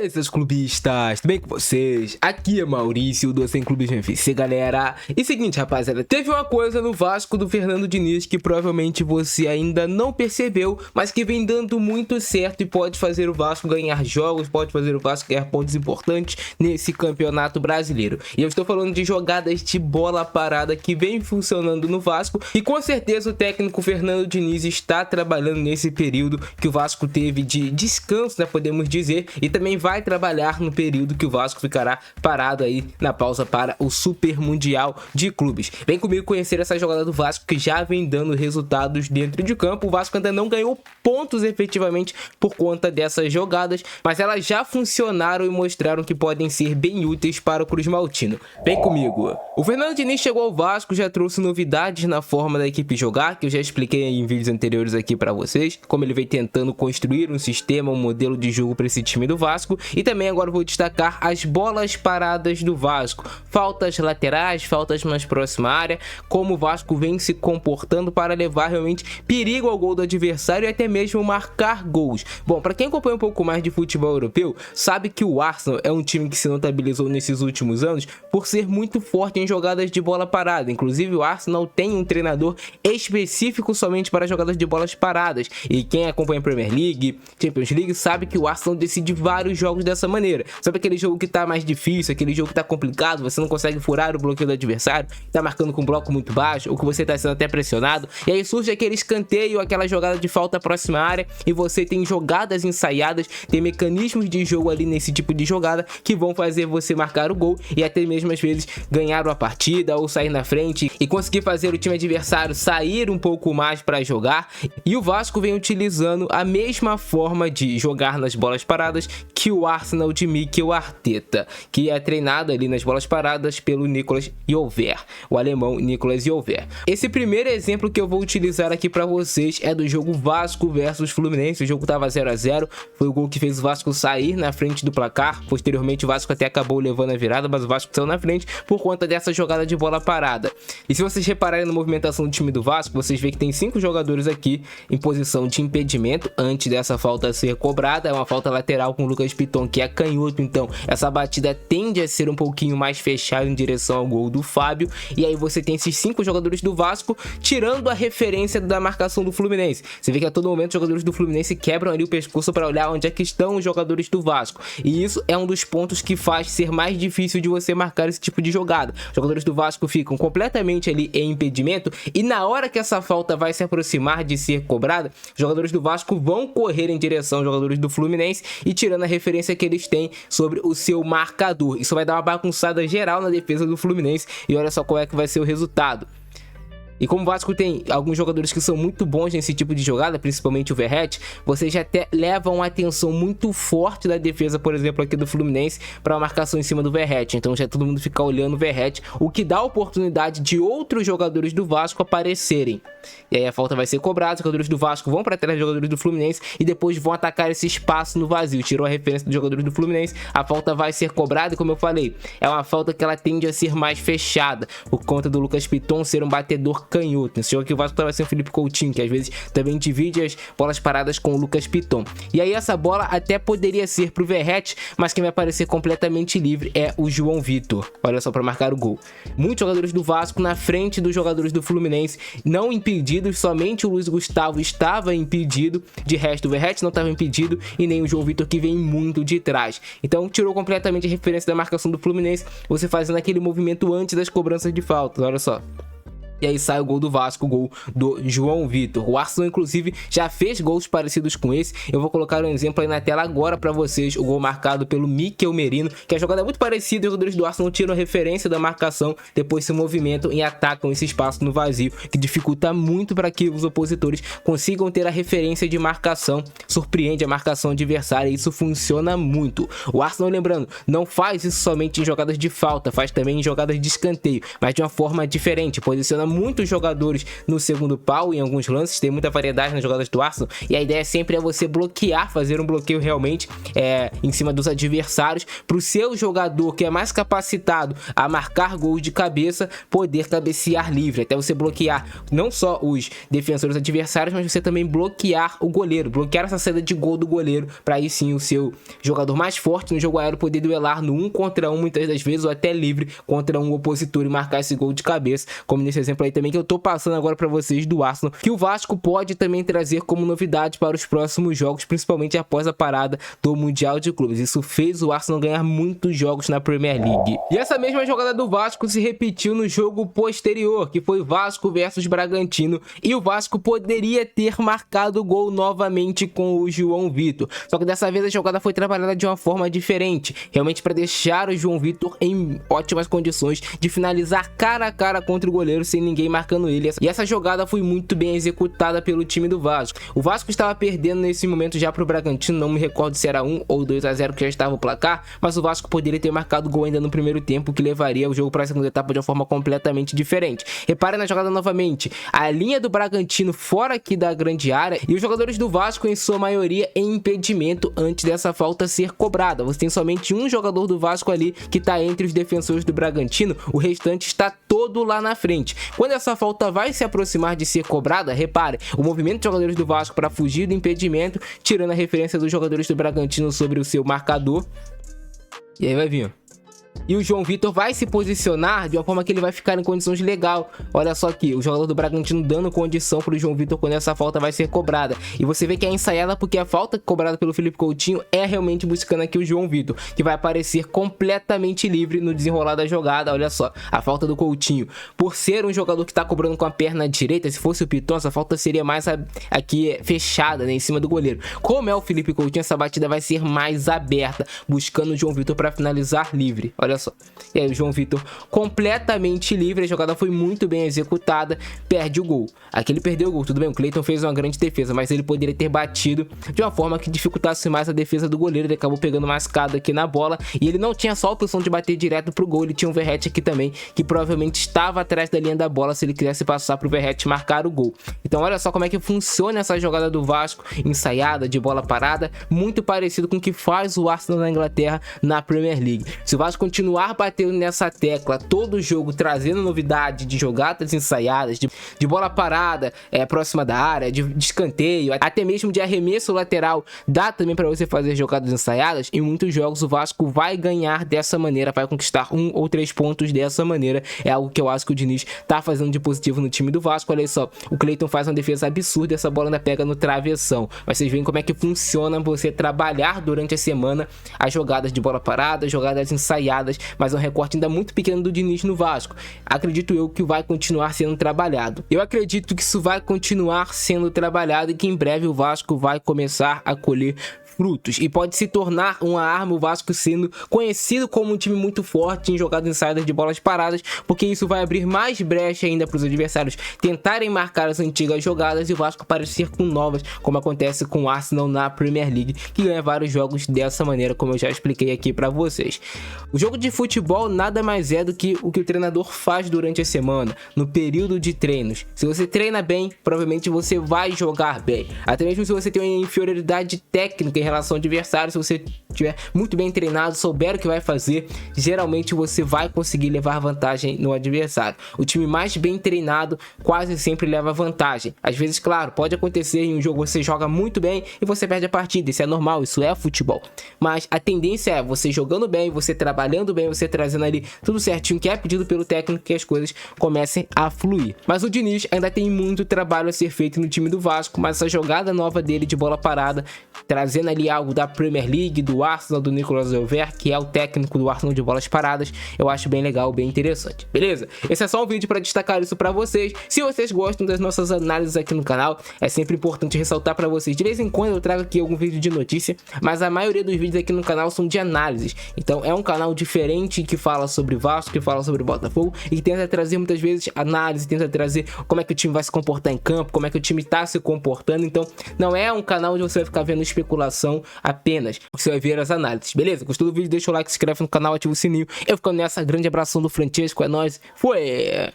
aí, seus clubistas, tudo bem com vocês? Aqui é Maurício do Sem Clubes FC, galera. E seguinte, rapaziada, teve uma coisa no Vasco do Fernando Diniz que provavelmente você ainda não percebeu, mas que vem dando muito certo e pode fazer o Vasco ganhar jogos, pode fazer o Vasco ganhar pontos importantes nesse campeonato brasileiro. E eu estou falando de jogadas de bola parada que vem funcionando no Vasco e com certeza o técnico Fernando Diniz está trabalhando nesse período que o Vasco teve de descanso, né, podemos dizer, e também vai trabalhar no período que o Vasco ficará parado aí na pausa para o Super Mundial de Clubes. Vem comigo conhecer essa jogada do Vasco que já vem dando resultados dentro de campo. O Vasco ainda não ganhou pontos efetivamente por conta dessas jogadas, mas elas já funcionaram e mostraram que podem ser bem úteis para o Cruz Maltino. Vem comigo. O Fernando Diniz chegou ao Vasco, já trouxe novidades na forma da equipe jogar, que eu já expliquei em vídeos anteriores aqui para vocês, como ele vem tentando construir um sistema, um modelo de jogo para esse time do Vasco. E também agora vou destacar as bolas paradas do Vasco, faltas laterais, faltas mais próxima à área, como o Vasco vem se comportando para levar realmente perigo ao gol do adversário e até mesmo marcar gols. Bom, para quem acompanha um pouco mais de futebol europeu, sabe que o Arsenal é um time que se notabilizou nesses últimos anos por ser muito forte em jogadas de bola parada. Inclusive o Arsenal tem um treinador específico somente para jogadas de bolas paradas, e quem acompanha a Premier League, Champions League, sabe que o Arsenal decide vários jogos dessa maneira. Sabe aquele jogo que tá mais difícil, aquele jogo que tá complicado, você não consegue furar o bloqueio do adversário, tá marcando com um bloco muito baixo, ou que você tá sendo até pressionado, e aí surge aquele escanteio, aquela jogada de falta próxima à área, e você tem jogadas ensaiadas, tem mecanismos de jogo ali nesse tipo de jogada que vão fazer você marcar o gol e até mesmo às vezes ganhar a partida ou sair na frente e conseguir fazer o time adversário sair um pouco mais para jogar. E o Vasco vem utilizando a mesma forma de jogar nas bolas paradas que o Arsenal de Mikel Arteta, que é treinado ali nas bolas paradas pelo Nicolas Jover, o alemão Nicolas Jover. Esse primeiro exemplo que eu vou utilizar aqui para vocês é do jogo Vasco versus Fluminense. O jogo estava 0 a 0, foi o gol que fez o Vasco sair na frente do placar. Posteriormente o Vasco até acabou levando a virada, mas o Vasco saiu na frente por conta dessa jogada de bola parada. E se vocês repararem na movimentação do time do Vasco, vocês veem que tem 5 jogadores aqui em posição de impedimento antes dessa falta ser cobrada. É uma falta lateral com o Lucas Piton, que é canhoto, então essa batida tende a ser um pouquinho mais fechada em direção ao gol do Fábio. E aí você tem esses 5 jogadores do Vasco tirando a referência da marcação do Fluminense. Você vê que a todo momento os jogadores do Fluminense quebram ali o pescoço para olhar onde é que estão os jogadores do Vasco, e isso é um dos pontos que faz ser mais difícil de você marcar esse tipo de jogada. Os jogadores do Vasco ficam completamente ali em impedimento, e na hora que essa falta vai se aproximar de ser cobrada, os jogadores do Vasco vão correr em direção aos jogadores do Fluminense e tirando a referência que eles têm sobre o seu marcador. Isso vai dar uma bagunçada geral na defesa do Fluminense, e olha só qual é que vai ser o resultado. E como o Vasco tem alguns jogadores que são muito bons nesse tipo de jogada, principalmente o Verratti, vocês já até levam uma atenção muito forte da defesa, por exemplo, aqui do Fluminense, para a marcação em cima do Verratti. Então já todo mundo fica olhando o Verratti, o que dá a oportunidade de outros jogadores do Vasco aparecerem. E aí a falta vai ser cobrada, os jogadores do Vasco vão para trás dos jogadores do Fluminense e depois vão atacar esse espaço no vazio. Tirou a referência dos jogadores do Fluminense, a falta vai ser cobrada e, como eu falei, é uma falta que ela tende a ser mais fechada, por conta do Lucas Piton ser um batedor canhoto. Nesse jogo aqui o Vasco estava sem o Felipe Coutinho, que às vezes também divide as bolas paradas com o Lucas Piton. E aí essa bola até poderia ser pro Verratti, mas quem vai aparecer completamente livre é o João Vitor. Olha só, para marcar o gol. Muitos jogadores do Vasco na frente dos jogadores do Fluminense, não impedidos, somente o Luiz Gustavo estava impedido, de resto o Verratti não estava impedido e nem o João Vitor, que vem muito de trás. Então tirou completamente a referência da marcação do Fluminense, você fazendo aquele movimento antes das cobranças de faltas, olha só. E aí sai o gol do Vasco, o gol do João Vitor. O Arsenal, inclusive, já fez gols parecidos com esse. Eu vou colocar um exemplo aí na tela agora para vocês. O gol marcado pelo Mikel Merino, que a jogada é muito parecida. Os jogadores do Arsenal tiram a referência da marcação, depois se movimentam e atacam esse espaço no vazio, que dificulta muito para que os opositores consigam ter a referência de marcação. Surpreende a marcação adversária e isso funciona muito. O Arsenal, lembrando, não faz isso somente em jogadas de falta, faz também em jogadas de escanteio, mas de uma forma diferente. Posiciona posiciona muitos jogadores no segundo pau em alguns lances, tem muita variedade nas jogadas do Arsenal, e a ideia sempre é você bloquear, fazer um bloqueio realmente em cima dos adversários, para o seu jogador que é mais capacitado a marcar gols de cabeça, poder cabecear livre, até você bloquear não só os defensores adversários, mas você também bloquear o goleiro, bloquear essa saída de gol do goleiro, para aí sim o seu jogador mais forte no jogo aéreo poder duelar no 1 contra 1 muitas das vezes, ou até livre contra um opositor e marcar esse gol de cabeça, como nesse exemplo aí também que eu tô passando agora para vocês do Arsenal, que o Vasco pode também trazer como novidade para os próximos jogos, principalmente após a parada do Mundial de Clubes. Isso fez o Arsenal ganhar muitos jogos na Premier League. E essa mesma jogada do Vasco se repetiu no jogo posterior, que foi Vasco versus Bragantino, e o Vasco poderia ter marcado o gol novamente com o João Vitor, só que dessa vez a jogada foi trabalhada de uma forma diferente, realmente para deixar o João Vitor em ótimas condições de finalizar cara a cara contra o goleiro sem ninguém marcando ele, e essa jogada foi muito bem executada pelo time do Vasco. O Vasco estava perdendo nesse momento já para o Bragantino, não me recordo se era 1 ou 2-0 que já estava o placar, mas o Vasco poderia ter marcado gol ainda no primeiro tempo, que levaria o jogo para a segunda etapa de uma forma completamente diferente. Repare na jogada novamente, a linha do Bragantino fora aqui da grande área, e os jogadores do Vasco em sua maioria em impedimento antes dessa falta ser cobrada. Você tem somente um jogador do Vasco ali que está entre os defensores do Bragantino, o restante está todo lá na frente. Quando essa falta vai se aproximar de ser cobrada, repare, o movimento dos jogadores do Vasco para fugir do impedimento, tirando a referência dos jogadores do Bragantino sobre o seu marcador, e aí vai vir, ó. E o João Vitor vai se posicionar de uma forma que ele vai ficar em condições legal. Olha só aqui, o jogador do Bragantino dando condição para o João Vitor quando essa falta vai ser cobrada. E você vê que é ensaiada porque a falta cobrada pelo Felipe Coutinho é realmente buscando aqui o João Vitor, que vai aparecer completamente livre no desenrolar da jogada. Olha só, a falta do Coutinho, por ser um jogador que está cobrando com a perna direita, se fosse o Piton, essa falta seria mais aqui fechada, né, em cima do goleiro. Como é o Felipe Coutinho, essa batida vai ser mais aberta, buscando o João Vitor para finalizar livre. Olha só. E aí o João Vitor completamente livre, a jogada foi muito bem executada, perde o gol. Aqui ele perdeu o gol, tudo bem, o Cleiton fez uma grande defesa, mas ele poderia ter batido de uma forma que dificultasse mais a defesa do goleiro. Ele acabou pegando mascada aqui na bola, e ele não tinha só a opção de bater direto pro gol, ele tinha um Verratti aqui também, que provavelmente estava atrás da linha da bola se ele quisesse passar pro Verratti marcar o gol. Então olha só como é que funciona essa jogada do Vasco, ensaiada, de bola parada, muito parecido com o que faz o Arsenal na Inglaterra na Premier League. Se o Vasco continuar batendo nessa tecla todo jogo, trazendo novidade de jogadas ensaiadas, de bola parada próxima da área, de escanteio, até mesmo de arremesso lateral, dá também para você fazer jogadas ensaiadas. Em muitos jogos o Vasco vai ganhar dessa maneira, vai conquistar 1 ou 3 pontos dessa maneira. É algo que eu acho que o Diniz tá fazendo de positivo no time do Vasco. Olha só, o Cleiton faz uma defesa absurda, essa bola ainda pega no travessão. Mas vocês veem como é que funciona você trabalhar durante a semana as jogadas de bola parada, jogadas ensaiadas, mas é um recorte ainda muito pequeno do Diniz no Vasco. Acredito eu que vai continuar sendo trabalhado. Eu acredito que isso vai continuar sendo trabalhado e que em breve o Vasco vai começar a colher frutos e pode se tornar uma arma, o Vasco sendo conhecido como um time muito forte em jogadas ensaiadas de bolas paradas, porque isso vai abrir mais brecha ainda para os adversários tentarem marcar as antigas jogadas e o Vasco aparecer com novas, como acontece com o Arsenal na Premier League, que ganha vários jogos dessa maneira, como eu já expliquei aqui para vocês. O jogo de futebol nada mais é do que o treinador faz durante a semana, no período de treinos. Se você treina bem, provavelmente você vai jogar bem, até mesmo se você tem uma inferioridade técnica em relação ao adversário. Se você estiver muito bem treinado, souber o que vai fazer, geralmente você vai conseguir levar vantagem no adversário. O time mais bem treinado quase sempre leva vantagem. Às vezes, claro, pode acontecer em um jogo você joga muito bem e você perde a partida, isso é normal, isso é futebol, mas a tendência é você jogando bem, você trabalhando bem, você trazendo ali tudo certinho que é pedido pelo técnico, que as coisas comecem a fluir. Mas o Diniz ainda tem muito trabalho a ser feito no time do Vasco, mas essa jogada nova dele de bola parada, trazendo ali algo da Premier League, do Arsenal, do Nicolas Elver, que é o técnico do Arsenal de bolas paradas, eu acho bem legal, bem interessante, beleza? Esse é só um vídeo para destacar isso para vocês. Se vocês gostam das nossas análises aqui no canal, é sempre importante ressaltar para vocês, de vez em quando eu trago aqui algum vídeo de notícia, mas a maioria dos vídeos aqui no canal são de análises, então é um canal diferente que fala sobre Vasco, que fala sobre Botafogo e que tenta trazer muitas vezes análise, tenta trazer como é que o time vai se comportar em campo, como é que o time tá se comportando. Então não é um canal onde você vai ficar vendo especulação apenas, você vai ver as análises, beleza? Gostou do vídeo? Deixa o like, se inscreve no canal, ativa o sininho. Eu ficando nessa, grande abração do Francesco, é nóis, foi!